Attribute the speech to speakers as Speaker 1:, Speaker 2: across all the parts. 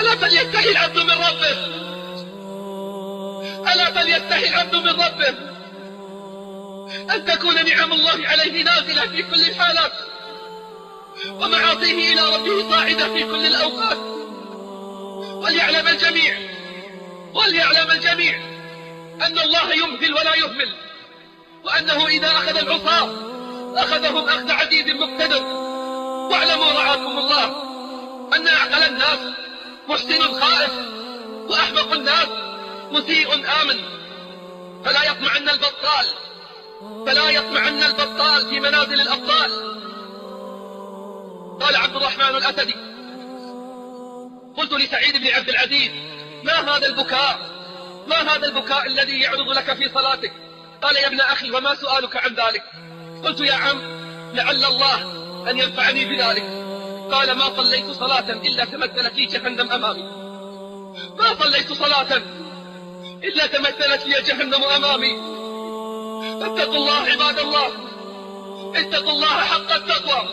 Speaker 1: ألا فليستحي العبد من ربه، ألا فليستحي العبد من ربه أن تكون نعم الله عليه نازلة في كل الحالات، ومعاصيه إلى ربه صاعدة في كل الأوقات. وليعلم الجميع أن الله يمهل ولا يهمل، وأنه إذا أخذ العصاة أخذهم أخذ عزيز مقتدر. واعلموا رعاكم الله أن أعقل الناس محسن خائف، وأحمق الناس مسيء آمن. فلا يطمعن البطال في منازل الأبطال. قال عبد الرحمن الأسدي: قلت لسعيد بن عبد العزيز: ما هذا البكاء الذي يعرض لك في صلاتك؟ قال: يا ابن أخي، وما سؤالك عن ذلك؟ قلت: يا عم، لعل الله أن ينفعني بذلك. قال: ما صليت صلاة إلا تمثلت لي جهنم أمامي، ما صليت صلاة إلا تمثلت لي جهنم أمامي. اتقوا الله عباد الله، اتقوا الله حق التقوى،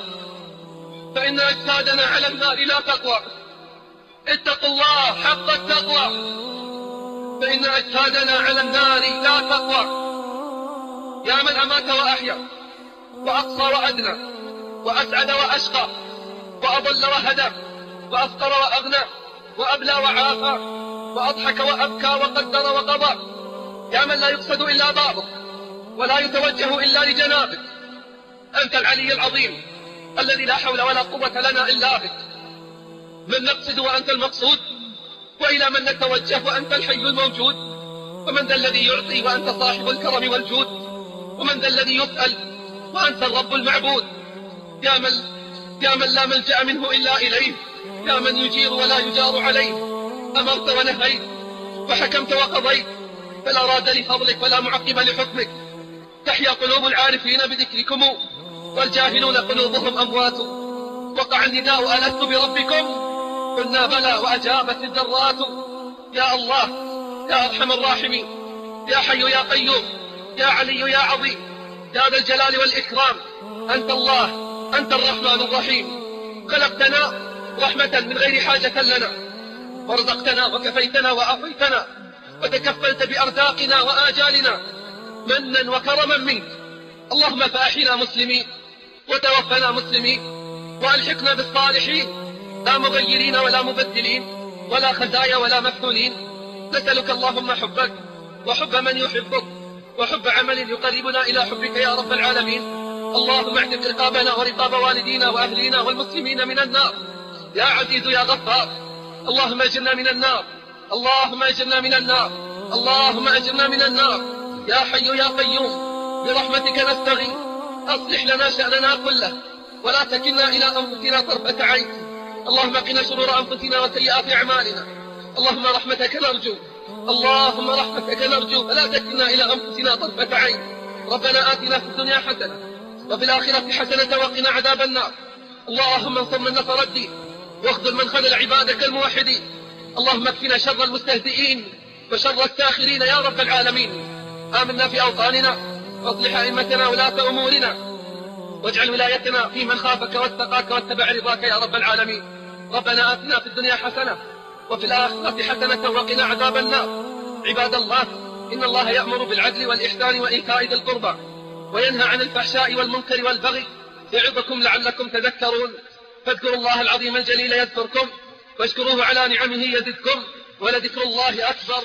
Speaker 1: فإن أجسادنا على النار لا تقوى. اتقوا الله حق التقوى، فإن أجسادنا على النار لا تقوى. يا من أمات وأحيا، وأقصى وأدنى، وأسعد وأشقى، وأضل وهدى، وأفقر وأغنى، وأبلى وعافى، وأضحك وأبكى، وقدر وقضى. يا من لا يقصد إلا بابك، ولا يتوجه إلا لجنابك. أنت العلي العظيم الذي لا حول ولا قوة لنا إلا بك. من نقصد وأنت المقصود، وإلى من نتوجه وأنت الحي الموجود. ومن ذا الذي يعطي وأنت صاحب الكرم والجود؟ ومن ذا الذي يسأل وأنت الرب المعبود؟ يا من لا ملجأ منه إلا إليه، يا من يجير ولا يجار عليه. أمرت ونهيت، وحكمت وقضيت، فلا راد لفضلك ولا معقب لحكمك. تحيا قلوب العارفين بذكركم، والجاهلون قلوبهم أموات. وقع النداء: ألست بربكم؟ قلنا بلى، وأجابت الذرات. يا الله، يا أرحم الراحمين، يا حي يا قيوم، يا علي يا عظيم، يا ذا الجلال والإكرام. أنت الله، أنت الرحمن الرحيم. خلقتنا رحمة من غير حاجة لنا، ورزقتنا وكفيتنا وأعطيتنا، وتكفلت بأرزاقنا وآجالنا منا وكرما منك. اللهم فأحينا مسلمين، وتوفنا مسلمين، وألحقنا بالصالحين، لا مغيرين ولا مبدلين، ولا خزايا ولا مفتونين. نسألك اللهم حبك، وحب من يحبك، وحب عمل يقربنا إلى حبك يا رب العالمين. اللهم اعتق رقابنا ورقاب والدينا وأهلينا والمسلمين من النار يا عزيز يا غفار. اللهم اجرنا من النار، اللهم اجرنا من النار، اللهم اجرنا من النار. يا حي يا قيوم، برحمتك نستغيث. أصلح لنا شأننا كله، ولا تكلنا إلى أنفسنا طرفة عين. اللهم قنا شرور أنفسنا وسيئات أعمالنا. اللهم رحمتك نرجو، اللهم رحمتك نرجو، فلا تكلنا إلى أنفسنا طرفة عين. ربنا آتنا في الدنيا حسنة، وفي الآخرة حسنة، وقنا عذاب النار. اللهم انصر من نصر الدين، واخذل من خذل عبادك الموحدين. اللهم اكفنا شر المستهزئين وشر الساخرين يا رب العالمين. آمنا في أوطاننا، واصلح أئمتنا ولاة أمورنا، واجعل ولايتنا في من خافك واتقاك واتبع رضاك يا رب العالمين. ربنا آتنا في الدنيا حسنة، وفي الآخرة حسنة، وقنا عذاب النار. عباد الله، إن الله يأمر بالعدل والإحسان وإيتاء ذي القربى، وينهى عن الفحشاء والمنكر والبغي، يعظكم لعلكم تذكرون. فاذكروا الله العظيم الجليل يذكركم، واشكروه على نعمه يزدكم، ولذكر الله أكبر.